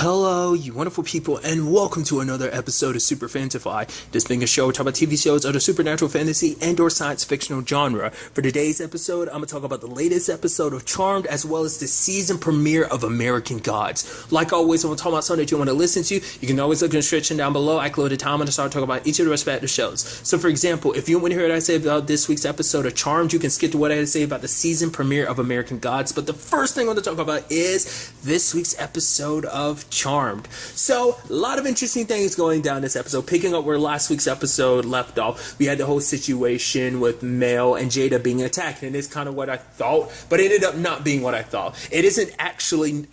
Hello, you wonderful people, and welcome to another episode of Super-Fanta-Fi. This being a show talk about TV shows of the supernatural, fantasy, and/or science fictional genre. For today's episode, I'm gonna talk about the latest episode of Charmed, as well as the season premiere of American Gods. Like always, I'm gonna talk about something that you want to listen to. You can always look in the description down below. I click the time and start talking about each of the respective shows. So, for example, if you want to hear what I say about this week's episode of Charmed, you can skip to what I had to say about the season premiere of American Gods. But the first thing I want to talk about is this week's episode of Charmed. So, a lot of interesting things going down this episode. Picking up where last week's episode left off, we had the whole situation with Mel and Jada being attacked, and it's kind of what I thought, but it ended up not being what I thought. It isn't actually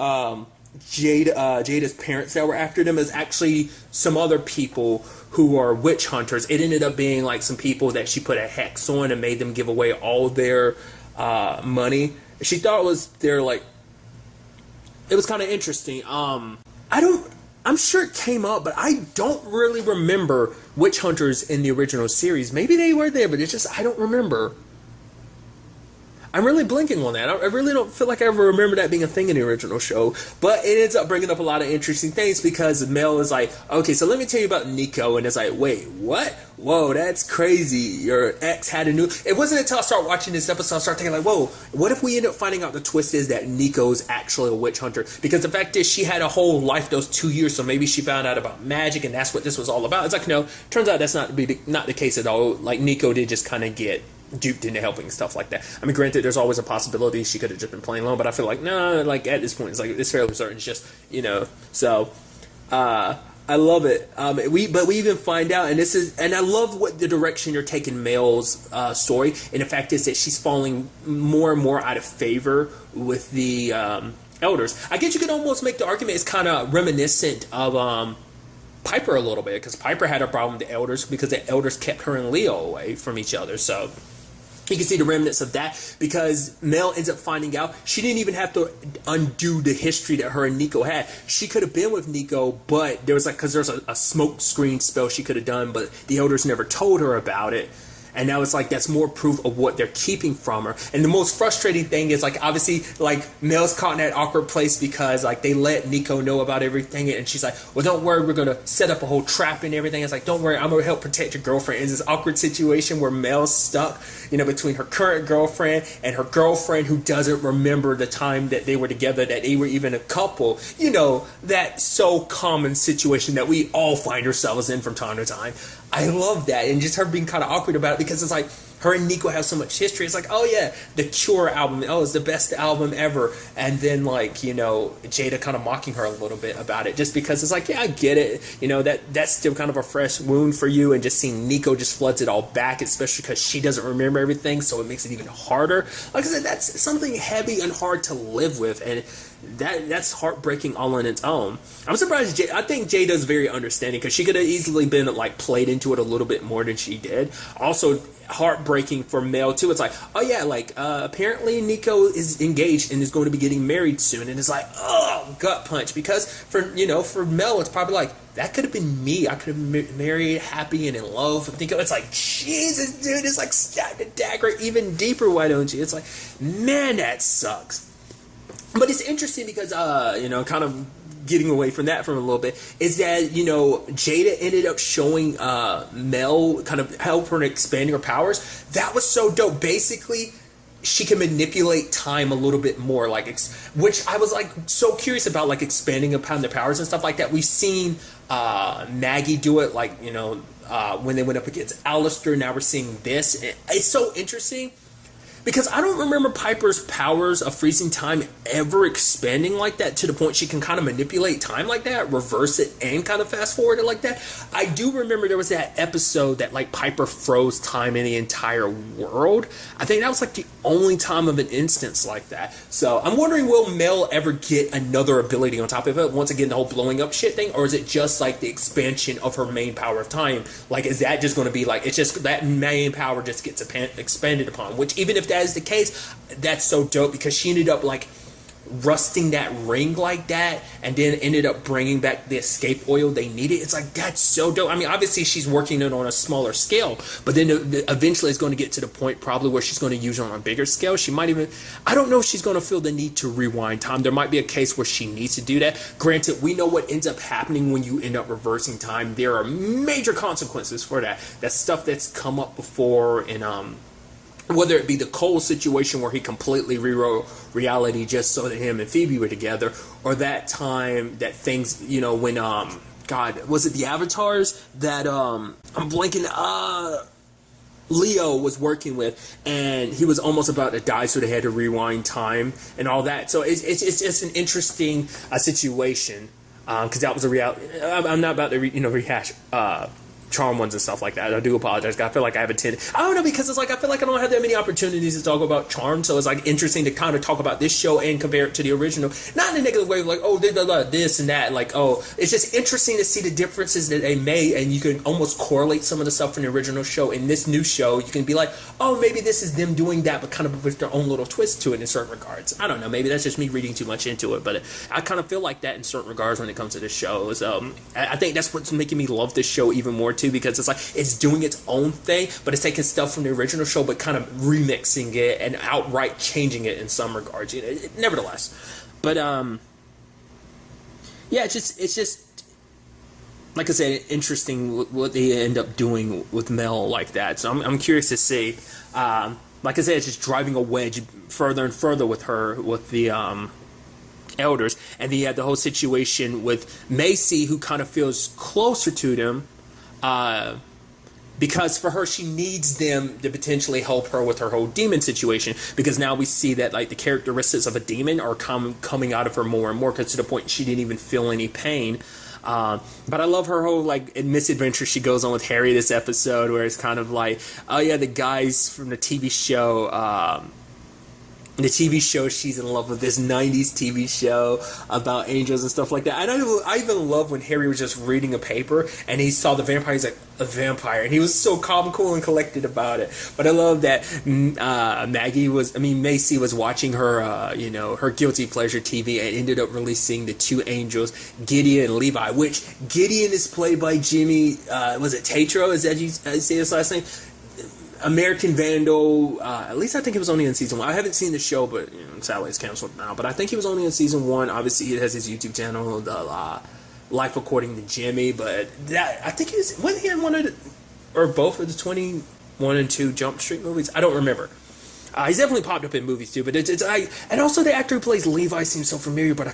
Jada's parents that were after them. It's actually some other people who are witch hunters. It ended up being like some people that she put a hex on and made them give away all their money. She thought it was their, like, it was kind of interesting. I'm sure it came up, but I don't really remember witch hunters in the original series. Maybe they were there, but it's just, I don't remember. I'm really blanking on that. I really don't feel like I ever remember that being a thing in the original show. But it ends up bringing up a lot of interesting things because Mel is like, okay, so let me tell you about Nico. And it's like, wait, what? Whoa, that's crazy. Your ex had a new... It wasn't until I started watching this episode I started thinking like, whoa, what if we end up finding out the twist is that Nico's actually a witch hunter? Because the fact is she had a whole life those 2 years, so maybe she found out about magic and that's what this was all about. It's like, no, turns out that's not the case at all. Like, Nico did just kind of get duped into helping stuff like that. I mean, granted, there's always a possibility she could have just been playing along, but I feel like, no, like, at this point, it's like, it's fairly certain. It's just, so, I love it. We even find out, and I love what the direction you're taking Mel's story, and the fact is that she's falling more and more out of favor with the elders. I guess you could almost make the argument it's kind of reminiscent of Piper a little bit, because Piper had a problem with the elders because the elders kept her and Leo away from each other. So you can see the remnants of that, because Mel ends up finding out she didn't even have to undo the history that her and Nico had. She could have been with Nico, but there was because there's a smoke screen spell she could have done, but the elders never told her about it. And now it's like that's more proof of what they're keeping from her. And the most frustrating thing is, like, obviously, like, Mel's caught in that awkward place because, like, they let Nico know about everything. And she's like, well, don't worry, we're going to set up a whole trap and everything. It's like, don't worry, I'm going to help protect your girlfriend. It's this awkward situation where Mel's stuck, between her current girlfriend and her girlfriend who doesn't remember the time that they were together, that they were even a couple. That so common situation that we all find ourselves in from time to time. I love that, and just her being kind of awkward about it, because it's like her and Nico have so much history. It's like, oh yeah, the Cure album, oh, it's the best album ever, and then, like, Jada kind of mocking her a little bit about it, just because it's like, yeah, I get it, that's still kind of a fresh wound for you, and just seeing Nico just floods it all back, especially because she doesn't remember everything, so it makes it even harder. Like I said, that's something heavy and hard to live with, and that's heartbreaking all on its own. I'm surprised. I think Jada's very understanding, because she could have easily been, like, played into it a little bit more than she did. Also, heartbreaking for Mel too. It's like, oh yeah, like, apparently Nico is engaged and is going to be getting married soon, and it's like, oh, gut punch, because for Mel, it's probably like, that could have been me. I could have been married, happy, and in love. It's like, Jesus, dude, it's like, stab the dagger even deeper. Why don't you? It's like, man, that sucks. But it's interesting because, kind of getting away from that for a little bit, is that, Jada ended up showing Mel kind of help her in expanding her powers. That was so dope. Basically, she can manipulate time a little bit more, like, which I was, like, so curious about, like, expanding upon their powers and stuff like that. We've seen Maggie do it, like, when they went up against Alistair. Now we're seeing this. It's so interesting, because I don't remember Piper's powers of freezing time ever expanding like that to the point she can kind of manipulate time like that, reverse it, and kind of fast forward it like that. I do remember there was that episode that, like, Piper froze time in the entire world. I think that was, like, the only time of an instance like that. So I'm wondering, will Mel ever get another ability on top of it? Once again, the whole blowing up shit thing, or is it just like the expansion of her main power of time? Like, is that just going to be like, it's just that main power just gets expanded upon? Which, even if that is the case, that's so dope, because she ended up, like, rusting that ring like that, and then ended up bringing back the escape oil they needed. It's like, that's so dope. I mean, obviously she's working it on a smaller scale, but then eventually it's going to get to the point probably where she's going to use it on a bigger scale. She might even, I don't know if she's going to feel the need to rewind time. There might be a case where she needs to do that. Granted, we know what ends up happening when you end up reversing time. There are major consequences for that. That's stuff that's come up before in whether it be the Cole situation where he completely rewrote reality just so that him and Phoebe were together, or that time that things, you know, when God, was it the Avatars that I'm blanking, Leo was working with, and he was almost about to die, so they had to rewind time and all that. So it's an interesting situation, because that was a reality. I'm not about to rehash Charm ones and stuff like that. I do apologize. I feel like I have I don't know, because it's like I feel like I don't have that many opportunities to talk about Charm, so it's like interesting to kind of talk about this show and compare it to the original. Not in a negative way, like, oh, this and that. Like, oh, it's just interesting to see the differences that they made, and you can almost correlate some of the stuff from the original show in this new show. You can be like, oh, maybe this is them doing that, but kind of with their own little twist to it in certain regards. I don't know. Maybe that's just me reading too much into it, but I kind of feel like that in certain regards when it comes to this show. So I think that's what's making me love this show even more too, because it's like it's doing its own thing, but it's taking stuff from the original show but kind of remixing it and outright changing it in some regards, nevertheless. But yeah, it's just like I said, interesting what they end up doing with Mel like that. So I'm curious to see. Like I said, it's just driving a wedge further and further with her, with the elders, and then you have the whole situation with Macy, who kind of feels closer to them. Because for her, she needs them to potentially help her with her whole demon situation, because now we see that like the characteristics of a demon are coming out of her more and more, because to the point she didn't even feel any pain. But I love her whole like misadventure she goes on with Harry this episode, where it's kind of like, oh yeah, the guys from the TV show, she's in love with this 90s TV show about angels and stuff like that. And I even love when Harry was just reading a paper and he saw the vampire. He's like, a vampire, and he was so calm, cool, and collected about it. But I love that Macy was watching her, her guilty pleasure TV, and ended up really seeing the two angels, Gideon and Levi, which Gideon is played by Jimmy, was it Tatro? Is that you say his last name? American Vandal, at least I think it was only in season 1. I haven't seen the show, but sadly it's canceled now. But I think he was only in season 1. Obviously, he has his YouTube channel, the Life According to Jimmy. But that, I think wasn't he in one of the, or both of the 21 and 2 Jump Street movies? I don't remember. He's definitely popped up in movies too. But and also the actor who plays Levi seems so familiar, but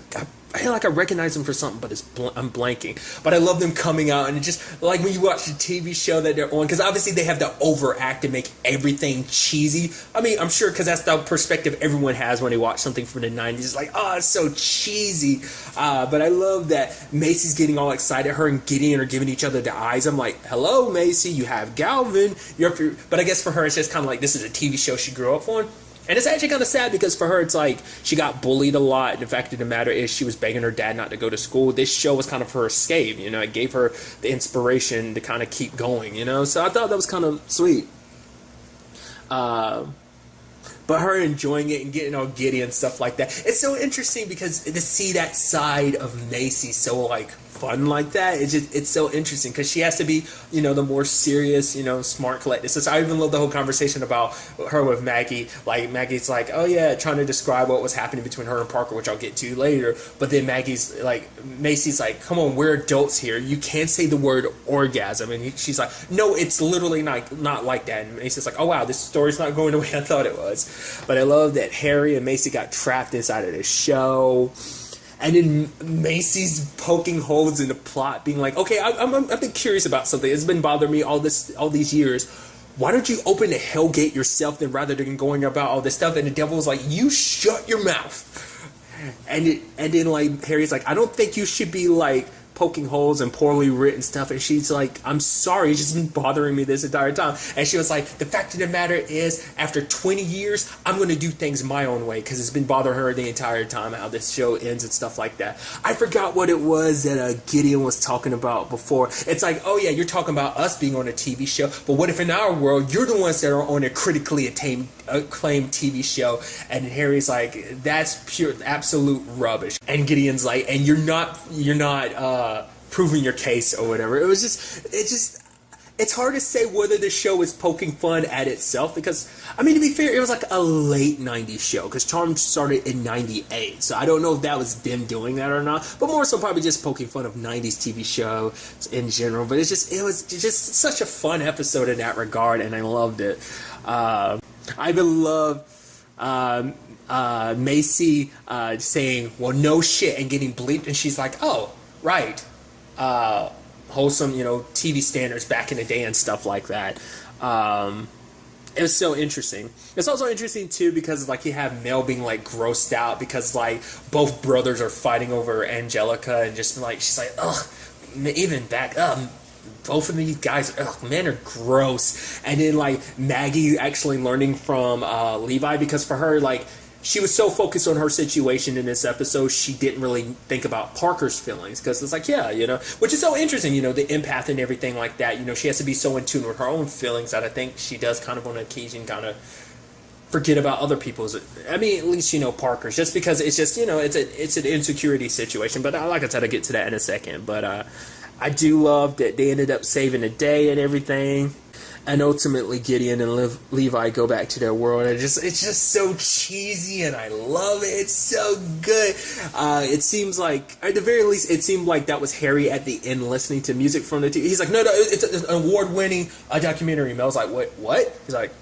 I feel like I recognize him for something, but I'm blanking. But I love them coming out, and just like when you watch the TV show that they're on, because obviously they have to overact and make everything cheesy. I mean, I'm sure because that's the perspective everyone has when they watch something from the 90s. It's like, oh, it's so cheesy. But I love that Macy's getting all excited. Her and Gideon are giving each other the eyes. I'm like, hello, Macy, you have Galvin. But I guess for her, it's just kind of like this is a TV show she grew up on. And it's actually kind of sad, because for her, it's like she got bullied a lot. And the fact of the matter is she was begging her dad not to go to school. This show was kind of her escape. It gave her the inspiration to kind of keep going, So I thought that was kind of sweet. But her enjoying it and getting all giddy and stuff like that. It's so interesting, because to see that side of Macy so like fun like that, it's so interesting, because she has to be the more serious, smart, collected. So I even love the whole conversation about her with Maggie. Like Maggie's like, oh yeah, trying to describe what was happening between her and Parker, which I'll get to later. But then Macy's like, come on, we're adults here, you can't say the word orgasm. And she's like, no, it's literally not like that. And Macy's like, oh wow, this story's not going the way I thought it was. But I love that Harry and Macy got trapped inside of this show. And then Macy's poking holes in the plot, being like, okay, I've been curious about something. It's been bothering me all these years. Why don't you open the hell gate yourself, then rather than going about all this stuff? And the devil was like, you shut your mouth. And then like Harry's like, I don't think you should be like poking holes and poorly written stuff, and she's like, I'm sorry, it's just been bothering me this entire time. And she was like, the fact of the matter is, after 20 years, I'm going to do things my own way, because it's been bothering her the entire time how this show ends and stuff like that. I forgot what it was that Gideon was talking about before. It's like, oh yeah, you're talking about us being on a TV show, but what if in our world, you're the ones that are on a critically acclaimed TV show? And Harry's like, that's pure, absolute rubbish. And Gideon's like, and you're not proving your case or whatever. It's hard to say whether the show is poking fun at itself, because, I mean, to be fair, it was like a late 90s show, because Charmed started in 98, so I don't know if that was them doing that or not, but more so probably just poking fun of 90s TV show in general. But it was just such a fun episode in that regard, and I loved it. I even love Macy saying, well, no shit, and getting bleeped, and she's like, oh, right, wholesome, TV standards back in the day and stuff like that. It was so interesting. It's also interesting too because like you have Mel being like grossed out because like both brothers are fighting over Angelica, and just like she's like, ugh, even back both of these guys, men are gross. And then like Maggie actually learning from Levi, because for her, like, she was so focused on her situation in this episode, she didn't really think about Parker's feelings, because it's like, yeah, which is so interesting, the empath and everything like that. She has to be so in tune with her own feelings that I think she does kind of on occasion kind of forget about other people's. I mean, at least Parker's, just because it's just it's an insecurity situation. But like I said, I'll get to that in a second. But I do love that they ended up saving the day and everything. And ultimately, Gideon and Levi go back to their world. And it's just so cheesy, and I love it. It's so good. It seems like, at the very least, it seemed like that was Harry at the end listening to music from the TV. He's like, no, it's an award-winning documentary. Mel's like, what? He's like,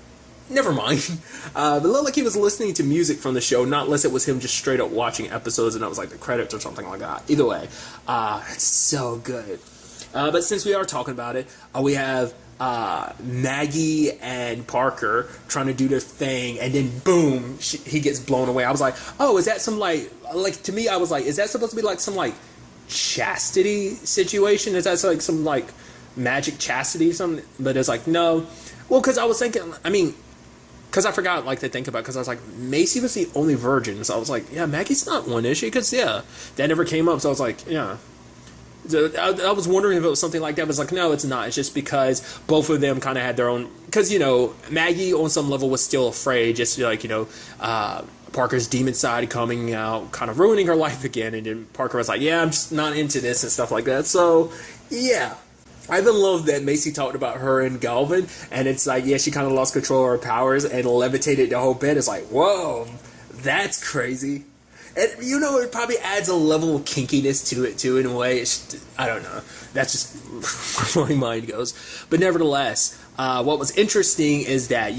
never mind. But it looked like he was listening to music from the show, not unless it was him just straight up watching episodes and that was like the credits or something like that. Either way, it's so good. But since we are talking about it, we have Maggie and Parker trying to do their thing, and then boom, he gets blown away. I was like, oh, is that some like to me, I was like, is that supposed to be like some like chastity situation? Is that like some like magic chastity or something? But it's like, no. Well, because I was thinking, because I forgot like to think about it, because I was like, Macy was the only virgin, so I was like, yeah, Maggie's not one, is she? Because yeah, that never came up, so I was like, yeah. I was wondering if it was something like that, but it's like, no, it's not. It's just because both of them kind of had their own, because, Maggie on some level was still afraid, just like, Parker's demon side coming out, kind of ruining her life again, and then Parker was like, yeah, I'm just not into this and stuff like that. So, yeah. I even love that Macy talked about her and Galvin, and it's like, yeah, she kind of lost control of her powers and levitated the whole bed. It's like, whoa, that's crazy. And, it probably adds a level of kinkiness to it, too, in a way. I don't know. That's just where my mind goes. But nevertheless, what was interesting is that,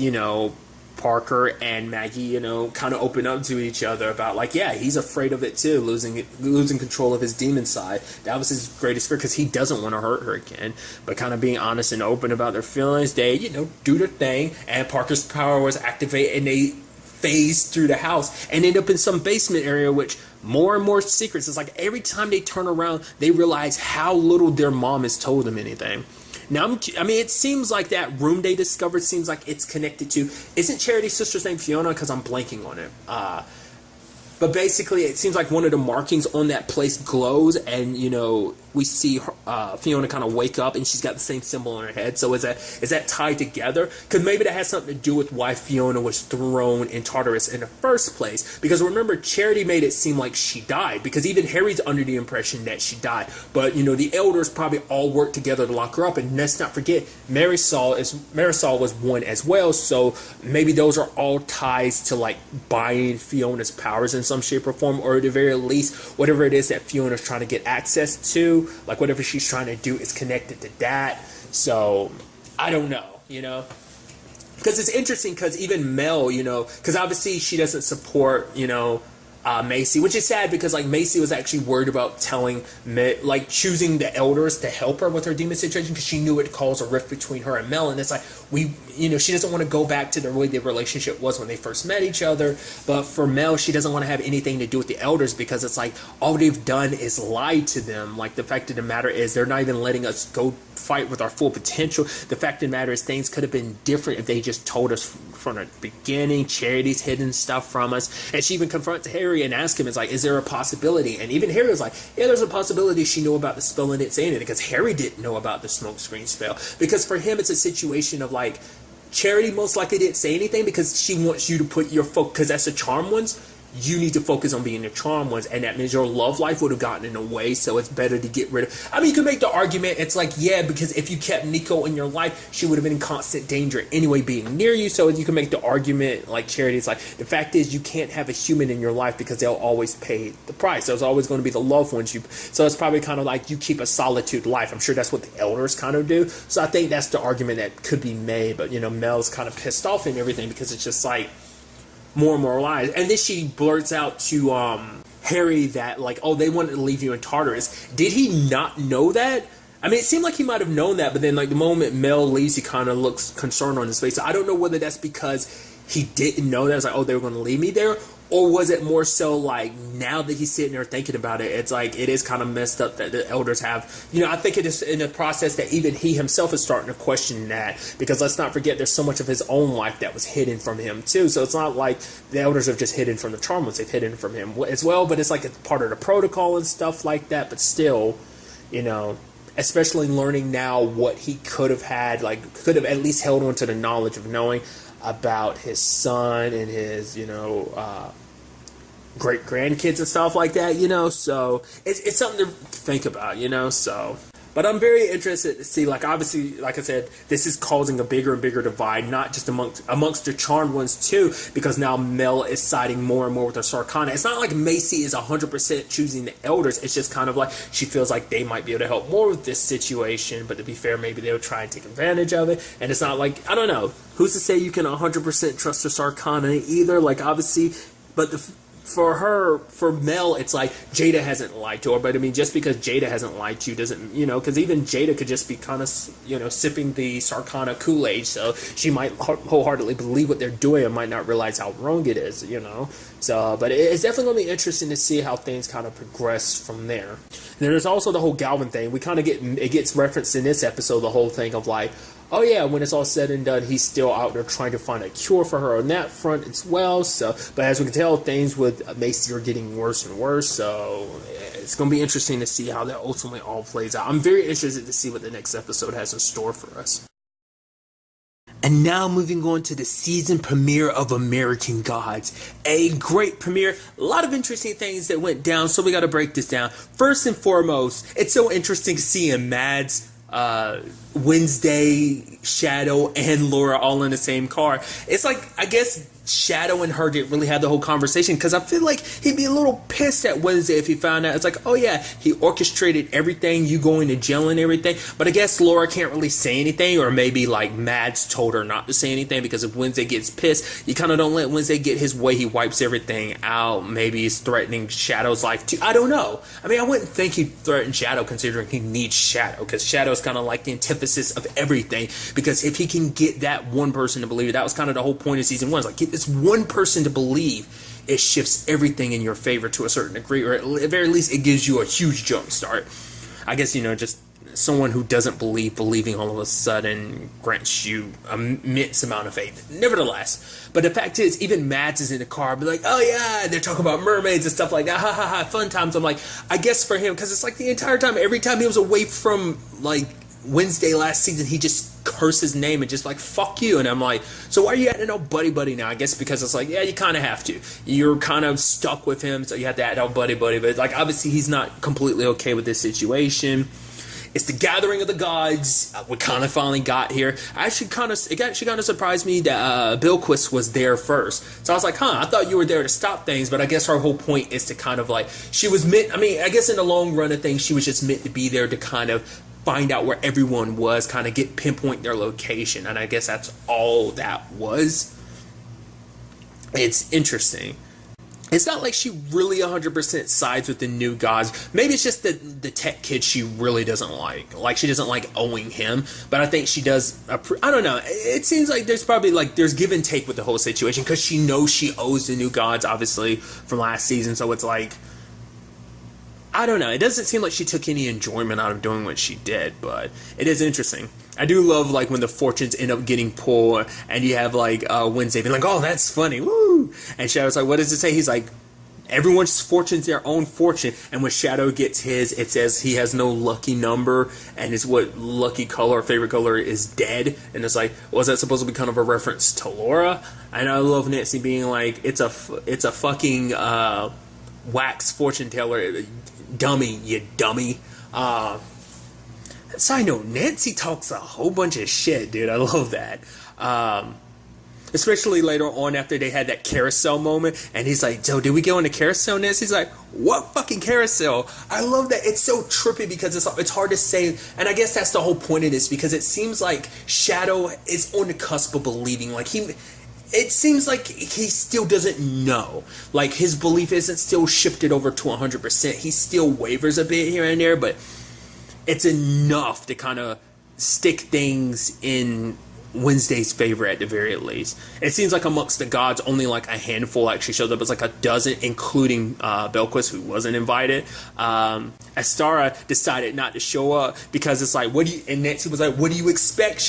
Parker and Maggie, kind of open up to each other about, like, yeah, he's afraid of it, too, losing control of his demon side. That was his greatest fear, because he doesn't want to hurt her again. But kind of being honest and open about their feelings, they, do their thing, and Parker's power was activated, and they phase through the house and end up in some basement area, which more and more secrets. It's like every time they turn around, they realize how little their mom has told them anything. Now, it seems like that room they discovered seems like it's connected to, isn't Charity's sister's name Fiona? Because I'm blanking on it. But basically, it seems like one of the markings on that place glows, and, we see Fiona kind of wake up, and she's got the same symbol on her head. So is that tied together? Because maybe that has something to do with why Fiona was thrown in Tartarus in the first place. Because remember, Charity made it seem like she died, because even Harry's under the impression that she died. But, the elders probably all worked together to lock her up. And let's not forget, Marisol was one as well. So maybe those are all ties to, like, buying Fiona's powers in some shape or form, or at the very least, whatever it is that Fiona's trying to get access to, like whatever she's trying to do is connected to that. So I don't know, because it's interesting, because even Mel, because obviously she doesn't support, Macy, which is sad because like Macy was actually worried about choosing the elders to help her with her demon situation because she knew it caused a rift between her and Mel, and it's like she doesn't want to go back to the way their relationship was when they first met each other. But for Mel, she doesn't want to have anything to do with the elders because it's like all they've done is lie to them. Like the fact of the matter is they're not even letting us go fight with our full potential. The fact of the matter is things could have been different if they just told us from the beginning. Charity's hidden stuff from us, and she even confronts Harry and asks him, "It's like, is there a possibility?" And even Harry was like, "Yeah, there's a possibility she knew about the spell and didn't say anything," because Harry didn't know about the smokescreen spell. Because for him, it's a situation of like Charity most likely didn't say anything because she wants you to put your focus, because that's the charm ones. You need to focus on being the charm ones, and that means your love life would have gotten in the way, so it's better to get rid of. I mean, you can make the argument, it's like, yeah, because if you kept Nico in your life, she would have been in constant danger anyway being near you, so you can make the argument, like Charity, it's like, the fact is you can't have a human in your life because they'll always pay the price. There's always going to be the loved ones. So it's probably kind of like you keep a solitude life. I'm sure that's what the elders kind of do, so I think that's the argument that could be made, but, Mel's kind of pissed off and everything because it's just like, more and more lies. And then she blurts out to Harry that like, oh, they wanted to leave you in Tartarus. Did he not know that? I mean, it seemed like he might have known that, but then like the moment Mel leaves, he kind of looks concerned on his face. So I don't know whether that's because he didn't know that. It's like, oh, they were going to leave me there. Or was it more so like now that he's sitting there thinking about it, it's like it is kind of messed up that the elders have, I think it is in a process that even he himself is starting to question that, because let's not forget there's so much of his own life that was hidden from him too. So it's not like the elders have just hidden from the charm ones, they've hidden from him as well, but it's like it's part of the protocol and stuff like that. But still, especially learning now what he could have had, like could have at least held on to the knowledge of knowing about his son and his, great grandkids and stuff like that, so it's something to think about, so. But I'm very interested to see, like, obviously, like I said, this is causing a bigger and bigger divide, not just amongst the charmed ones too, because now Mel is siding more and more with the Sarkana. It's not like Macy is 100% choosing the elders. It's just kind of like she feels like they might be able to help more with this situation, but to be fair, maybe they'll try and take advantage of it. And it's not like, I don't know, who's to say you can 100% trust the Sarkana either? Like, obviously, but for Mel, it's like Jada hasn't lied to her. But I mean, just because Jada hasn't lied to you doesn't, because even Jada could just be kind of, sipping the Sarkana Kool-Aid. So she might wholeheartedly believe what they're doing and might not realize how wrong it is, So, but it's definitely going to be interesting to see how things kind of progress from there. And then there's also the whole Galvin thing. We kind of it gets referenced in this episode, the whole thing of like, oh yeah, when it's all said and done, he's still out there trying to find a cure for her on that front as well. So, but as we can tell, things with Macy are getting worse and worse. So it's going to be interesting to see how that ultimately all plays out. I'm very interested to see what the next episode has in store for us. And now moving on to the season premiere of American Gods. A great premiere. A lot of interesting things that went down, so we got to break this down. First and foremost, it's so interesting seeing Mads, Wednesday, Shadow, and Laura all in the same car. It's like, I guess Shadow and her didn't really have the whole conversation, because I feel like he'd be a little pissed at Wednesday if he found out. It's like, oh yeah, he orchestrated everything, you going to jail and everything. But I guess Laura can't really say anything, or maybe like Mads told her not to say anything, because if Wednesday gets pissed, you kind of don't let Wednesday get his way. He wipes everything out. Maybe he's threatening Shadow's life too. I don't know. I mean, I wouldn't think he'd threaten Shadow, considering he needs Shadow, because Shadow's kind of like the antithesis of everything. Because if he can get that one person to believe it, that was kind of the whole point of season one. It's like, get this one person to believe, it shifts everything in your favor to a certain degree, or at the very least it gives you a huge jump start. I guess, just someone who doesn't believing all of a sudden grants you an immense amount of faith. Nevertheless, but the fact is, even Mads is in the car, be like, oh yeah, they're talking about mermaids and stuff like that, ha ha ha, fun times. I'm like, I guess for him, because it's like the entire time, every time he was away from like Wednesday last season, he just cursed his name and just like, fuck you. And I'm like, so why are you adding out buddy now? I guess because it's like, yeah, you kind of have to. You're kind of stuck with him, so you have to add out buddy. But like, obviously he's not completely okay with this situation. It's the gathering of the gods. We kind of finally got here. It actually kind of surprised me that Bilquis was there first. So I was like, I thought you were there to stop things. But I guess her whole point is to kind of like, she was meant, I mean, I guess in the long run of things, she was just meant to be there to kind of find out where everyone was, kind of pinpoint their location. And I guess that's all that was. It's interesting. it's not like she really 100% sides with the new gods. Maybe it's just the tech kid she really doesn't like. Like, she doesn't like owing him. But I think she does. I don't know. It seems like there's probably, like, there's give and take with the whole situation. Because she knows she owes the new gods, obviously, from last season. So it's like, I don't know. It doesn't seem like she took any enjoyment out of doing what she did. But it is interesting. I do love, like, when the fortunes end up getting pulled, and you have, like, Wednesday being like, oh, that's funny, woo! And Shadow's like, what does it say? He's like, everyone's fortune's their own fortune. And when Shadow gets his, it says he has no lucky number, and his lucky color or favorite color is dead. And it's like, was that supposed to be kind of a reference to Laura? And I love Nancy being like, it's a fucking wax fortune teller, dummy, you dummy. Side note, Nancy talks a whole bunch of shit, dude. I love that. Especially later on after they had that carousel moment. And he's like, so did we go on the carousel, Nancy's like, what fucking carousel? I love that. It's so trippy because it's hard to say. And I guess that's the whole point of this. Because it seems like Shadow is on the cusp of believing. Like, it seems like he still doesn't know. Like, his belief isn't still shifted over to 100%. He still wavers a bit here and there. But it's enough to kind of stick things in Wednesday's favor at the very least. It seems like amongst the gods, only like a handful actually showed up. It's like a dozen, including Belquist, who wasn't invited. Astara decided not to show up because it's like, and Nancy was like, what do you expect?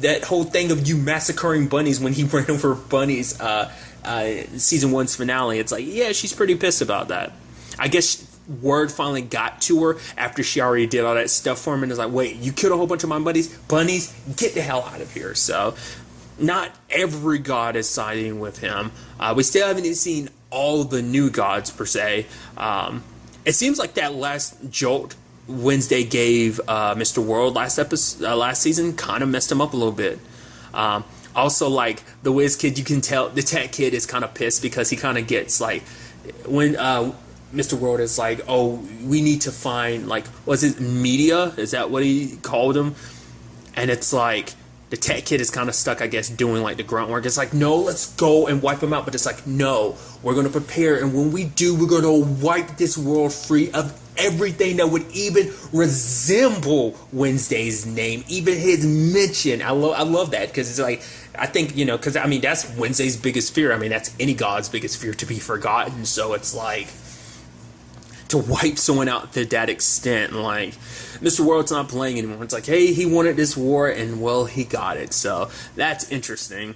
That whole thing of you massacring bunnies when he ran over bunnies, season 1's finale. It's like, yeah, she's pretty pissed about that. I guess word finally got to her after she already did all that stuff for him, and is like, wait, you killed a whole bunch of my bunnies, get the hell out of here. So not every god is siding with him. We still haven't seen all the new gods per se. It seems like that last jolt Wednesday gave Mr. World last season kind of messed him up a little bit. Also, like, the Wiz kid, you can tell the tech kid is kind of pissed because he kind of gets like, when Mr. World is like, oh, we need to find, like, was it media? Is that what he called him? And it's like, the tech kid is kind of stuck, I guess, doing, like, the grunt work. It's like, no, let's go and wipe him out. But it's like, no, we're going to prepare. And when we do, we're going to wipe this world free of everything that would even resemble Wednesday's name, even his mention. I love that, because it's like, I think, because, I mean, that's Wednesday's biggest fear. I mean, that's any god's biggest fear, to be forgotten. So it's like, to wipe someone out to that extent, like, Mr. World's not playing anymore. It's like, hey, he wanted this war, and, well, he got it. So that's interesting.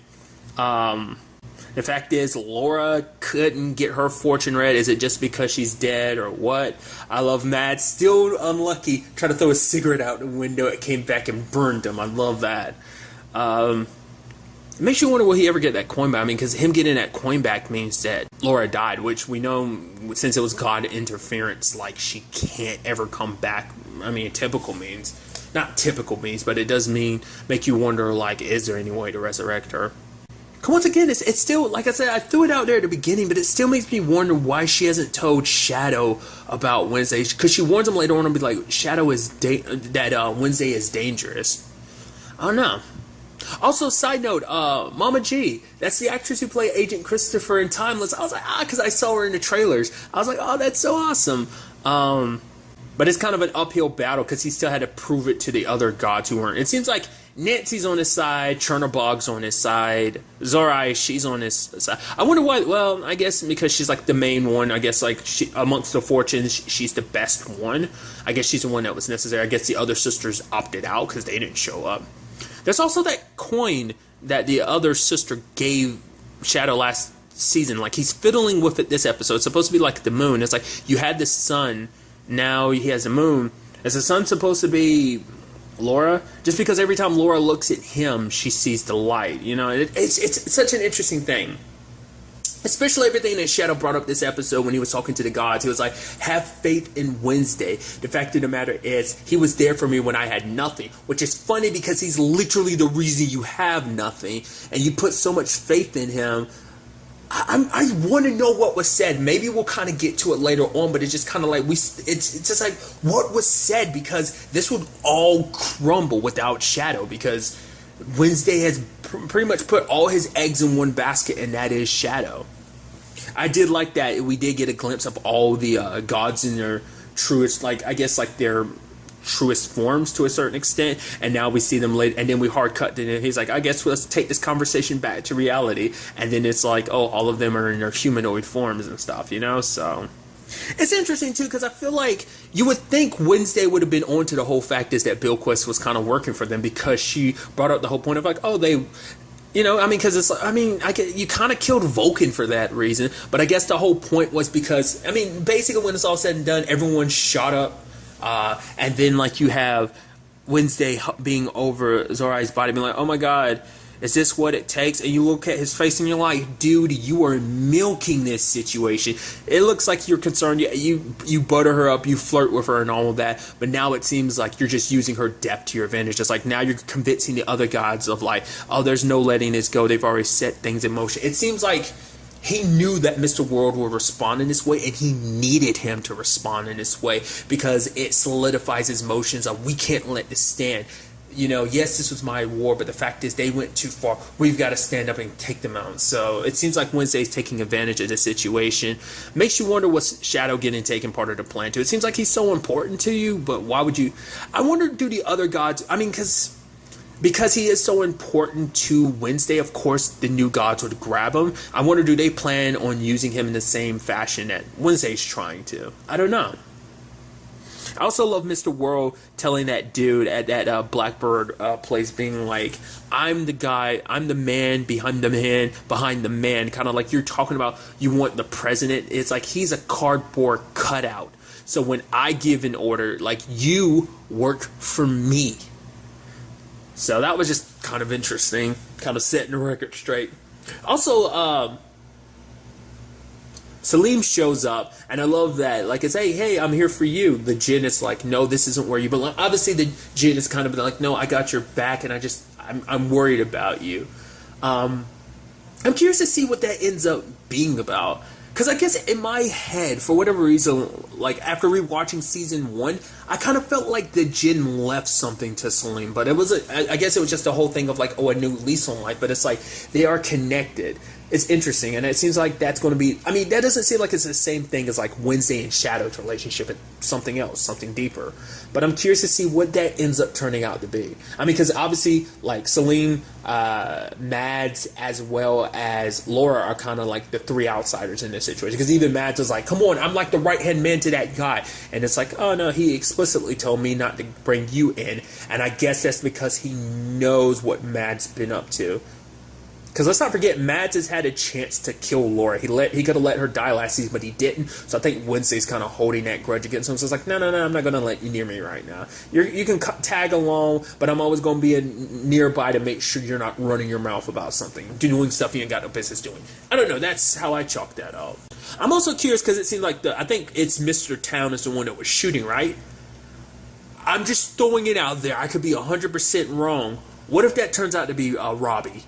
The fact is, Laura couldn't get her fortune read. Is it just because she's dead or what? I love Mad. Still unlucky. Tried to throw a cigarette out the window. It came back and burned him. I love that. It makes you wonder, will he ever get that coin back? I mean, because him getting that coin back means that Laura died, which we know, since it was God interference, like, she can't ever come back. I mean, typical means. Not typical means, but it does make you wonder, like, is there any way to resurrect her? Once again, it's still, like I said, I threw it out there at the beginning, but it still makes me wonder why she hasn't told Shadow about Wednesday. Because she warns him later on and be like, Shadow is that Wednesday is dangerous. I don't know. Also, side note, Mama G, that's the actress who played Agent Christopher in Timeless. I was like, because I saw her in the trailers. I was like, oh, that's so awesome. But it's kind of an uphill battle because he still had to prove it to the other gods who weren't. It seems like Nancy's on his side, Chernobog's on his side, Zorai, she's on his side. I wonder why. Well, I guess because she's like the main one. I guess like amongst the fortunes, she's the best one. I guess she's the one that was necessary. I guess the other sisters opted out because they didn't show up. There's also that coin that the other sister gave Shadow last season. Like, he's fiddling with it this episode. It's supposed to be like the moon. It's like, you had the sun, now he has a moon. Is the sun supposed to be Laura? Just because every time Laura looks at him, she sees the light. It's such an interesting thing. Especially everything that Shadow brought up this episode when he was talking to the gods. He was like, have faith in Wednesday. The fact of the matter is, he was there for me when I had nothing. Which is funny because he's literally the reason you have nothing. And you put so much faith in him. I want to know what was said. Maybe we'll kind of get to it later on. But it's just kind of like, it's just like, what was said? Because this would all crumble without Shadow. Because Wednesday has pretty much put all his eggs in one basket, and that is Shadow. I did like that we did get a glimpse of all the gods in their truest, like, I guess, like, their truest forms to a certain extent, and now we see them later, and then we hard cut to him. He's like, I guess let's take this conversation back to reality, and then it's like, oh, all of them are in their humanoid forms and stuff, you know. So it's interesting too, because I feel like you would think Wednesday would have been on to the whole fact is that Bilquis was kind of working for them, because she brought up the whole point of like, oh, they, you know, I mean, because it's like, I mean, you kind of killed Vulcan for that reason, but I guess the whole point was because, I mean, basically when it's all said and done, everyone shot up. And then, like, you have Wednesday being over Zorai's body, being like, oh my god, is this what it takes? And you look at his face and you're like, dude, you are milking this situation. It looks like you're concerned. You butter her up, you flirt with her and all of that, but now it seems like you're just using her depth to your advantage. Just like now you're convincing the other gods of like, oh, there's no letting this go. They've already set things in motion. It seems like he knew that Mr. World would respond in this way, and he needed him to respond in this way because it solidifies his motions of, we can't let this stand. You know, yes, this was my war, but the fact is they went too far. We've got to stand up and take them out. So it seems like Wednesday's taking advantage of this situation. Makes you wonder what's Shadow getting taken part of the plan to. It seems like he's so important to you, but why would you? I wonder, do the other gods, I mean, because he is so important to Wednesday, of course, the new gods would grab him. I wonder, do they plan on using him in the same fashion that Wednesday's trying to? I don't know. I also love Mr. World telling that dude at that Blackbird place, being like, I'm the guy, I'm the man behind the man, kind of like you're talking about you want the president. It's like he's a cardboard cutout. So when I give an order, like, you work for me. So that was just kind of interesting, kind of setting the record straight. Also, Salim shows up, and I love that. Like, it's, hey, I'm here for you. The Jinn is like, no, this isn't where you belong. Obviously, the Jinn is kind of like, no, I got your back, and I'm worried about you. I'm curious to see what that ends up being about. Because I guess in my head, for whatever reason, like after rewatching season 1, I kind of felt like the Jinn left something to Salim. But it was, I guess it was just a whole thing of like, oh, a new lease on life. But it's like, they are connected. It's interesting. And it seems like that's going to be, I mean, that doesn't seem like it's the same thing as like Wednesday and Shadow's relationship. It's something else, something deeper. But I'm curious to see what that ends up turning out to be. I mean, because obviously, like Salim, Mads, as well as Laura are kind of like the three outsiders in this situation. Because even Mads is like, come on, I'm like the right-hand man to that guy. And it's like, oh no, he explicitly told me not to bring you in. And I guess that's because he knows what Mads been up to. Because let's not forget, Mads has had a chance to kill Laura. He could have let her die last season, but he didn't. So I think Wednesday's kind of holding that grudge against him. So it's like, no, I'm not going to let you near me right now. You can tag along, but I'm always going to be nearby to make sure you're not running your mouth about something, doing stuff you ain't got no business doing. I don't know. That's how I chalk that up. I'm also curious because it seems like I think it's Mr. Town is the one that was shooting, right? I'm just throwing it out there. I could be 100% wrong. What if that turns out to be Robbie?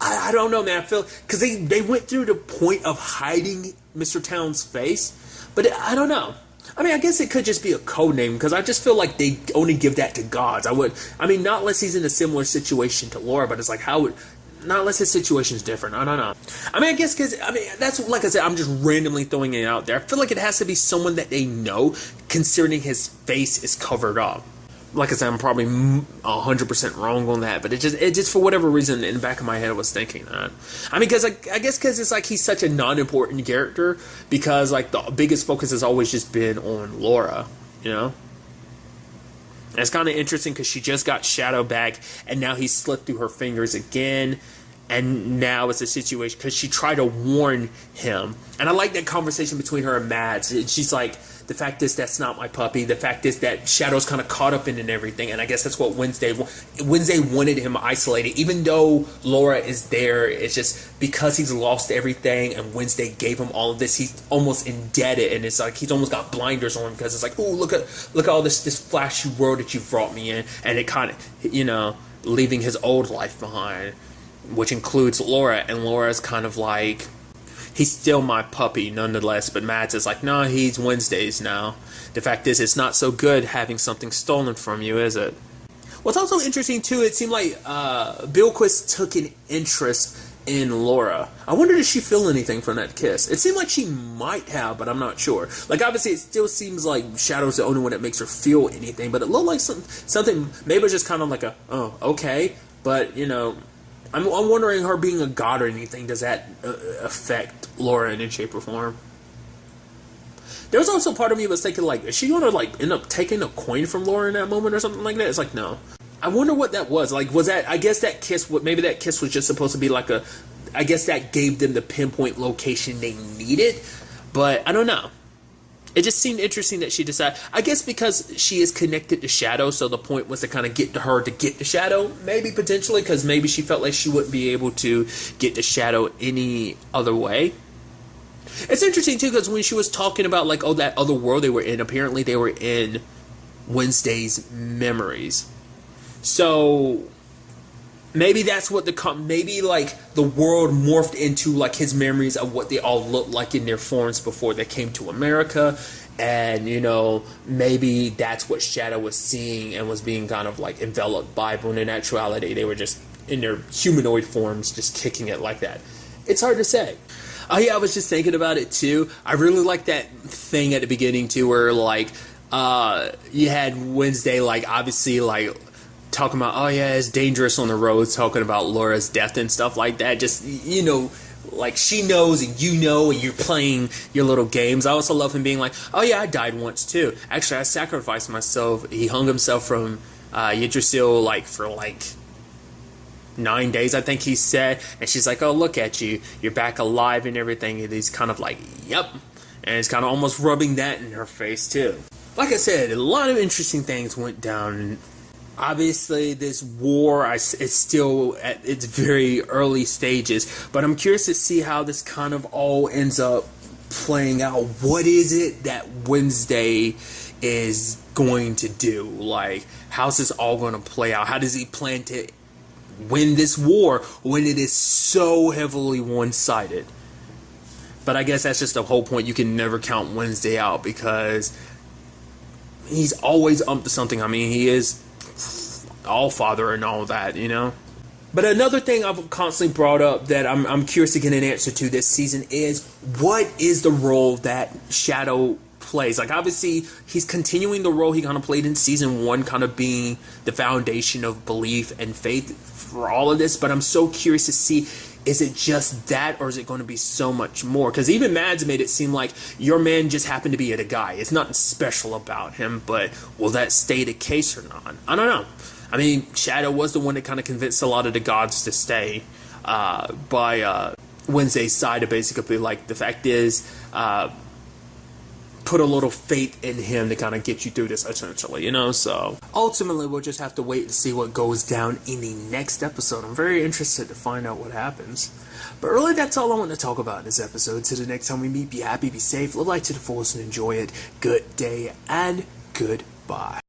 I don't know, man. I feel because they went through the point of hiding Mr. Town's face, but I don't know. I mean, I guess it could just be a code name because I just feel like they only give that to gods. I mean, not unless he's in a similar situation to Laura, but it's like not unless his situation is different. I don't know. I mean, I guess because that's like I said. I'm just randomly throwing it out there. I feel like it has to be someone that they know, considering his face is covered up. Like I said, I'm probably 100% wrong on that, but it just for whatever reason in the back of my head I was thinking that. I mean, because I guess because it's like he's such a non-important character because like the biggest focus has always just been on Laura, you know. And it's kind of interesting because she just got Shadow back, and now he slipped through her fingers again. And now it's a situation because she tried to warn him. And I like that conversation between her and Mads. She's like, the fact is that's not my puppy. The fact is that Shadow's kind of caught up in it and everything. And I guess that's what Wednesday wanted him isolated. Even though Laura is there, it's just because he's lost everything and Wednesday gave him all of this, he's almost indebted. And it's like he's almost got blinders on because it's like, oh, look at all this flashy world that you've brought me in. And it kind of, you know, leaving his old life behind, which includes Laura, and Laura's kind of like, he's still my puppy nonetheless, but Mads is like, no, he's Wednesday's now. The fact is, it's not so good having something stolen from you, is it? What's also interesting too, it seemed like Bilquis took an interest in Laura. I wonder, did she feel anything from that kiss? It seemed like she might have, but I'm not sure. Like, obviously, it still seems like Shadow's the only one that makes her feel anything, but it looked like something, maybe it was just kind of like a, oh, okay, but, you know, I'm wondering, her being a god or anything, does that affect Laura in any shape or form? There was also part of me was thinking, like, is she going to, like, end up taking a coin from Laura in that moment or something like that? It's like, no. I wonder what that was. Like, was that, I guess that kiss, maybe that kiss was just supposed to be like a, I guess that gave them the pinpoint location they needed, but I don't know. It just seemed interesting that she decided, I guess because she is connected to Shadow, so the point was to kind of get to her to get to Shadow, maybe potentially, because maybe she felt like she wouldn't be able to get to Shadow any other way. It's interesting, too, because when she was talking about, like, oh, that other world they were in, apparently they were in Wednesday's memories. So maybe that's what maybe like the world morphed into like his memories of what they all looked like in their forms before they came to America, and you know, maybe that's what Shadow was seeing and was being kind of like enveloped by, when in actuality they were just in their humanoid forms just kicking it like that. It's hard to say. Oh yeah, I was just thinking about it too. I really like that thing at the beginning too, where like you had Wednesday like obviously like talking about, oh yeah, it's dangerous on the roads, talking about Laura's death and stuff like that. Just, you know, like she knows and you know, and you're playing your little games. I also love him being like, oh yeah, I died once too. Actually, I sacrificed myself. He hung himself from Yggdrasil like for like 9 days, I think he said. And she's like, oh, look at you. You're back alive and everything. And he's kind of like, yep. And it's kind of almost rubbing that in her face too. Like I said, a lot of interesting things went down. Obviously, this war, it's still at its very early stages, but I'm curious to see how this kind of all ends up playing out. What is it that Wednesday is going to do? Like, how's this all going to play out? How does he plan to win this war when it is so heavily one-sided? But I guess that's just the whole point. You can never count Wednesday out because he's always up to something. I mean, he is All-Father and all that, you know. But another thing I've constantly brought up that I'm curious to get an answer to this season is, what is the role that Shadow plays? Like, obviously, he's continuing the role he kind of played in season 1, kind of being the foundation of belief and faith for all of this. But I'm so curious to see, is it just that, or is it going to be so much more? Because even Mads made it seem like your man just happened to be a guy. It's nothing special about him, but will that stay the case or not? I don't know. I mean, Shadow was the one that kind of convinced a lot of the gods to stay by Wednesday's side, to basically, like, the fact is, put a little faith in him to kind of get you through this, essentially, you know? So, ultimately, we'll just have to wait to see what goes down in the next episode. I'm very interested to find out what happens. But really, that's all I want to talk about in this episode. Till the next time we meet, be happy, be safe, live life to the fullest, and enjoy it. Good day, and goodbye.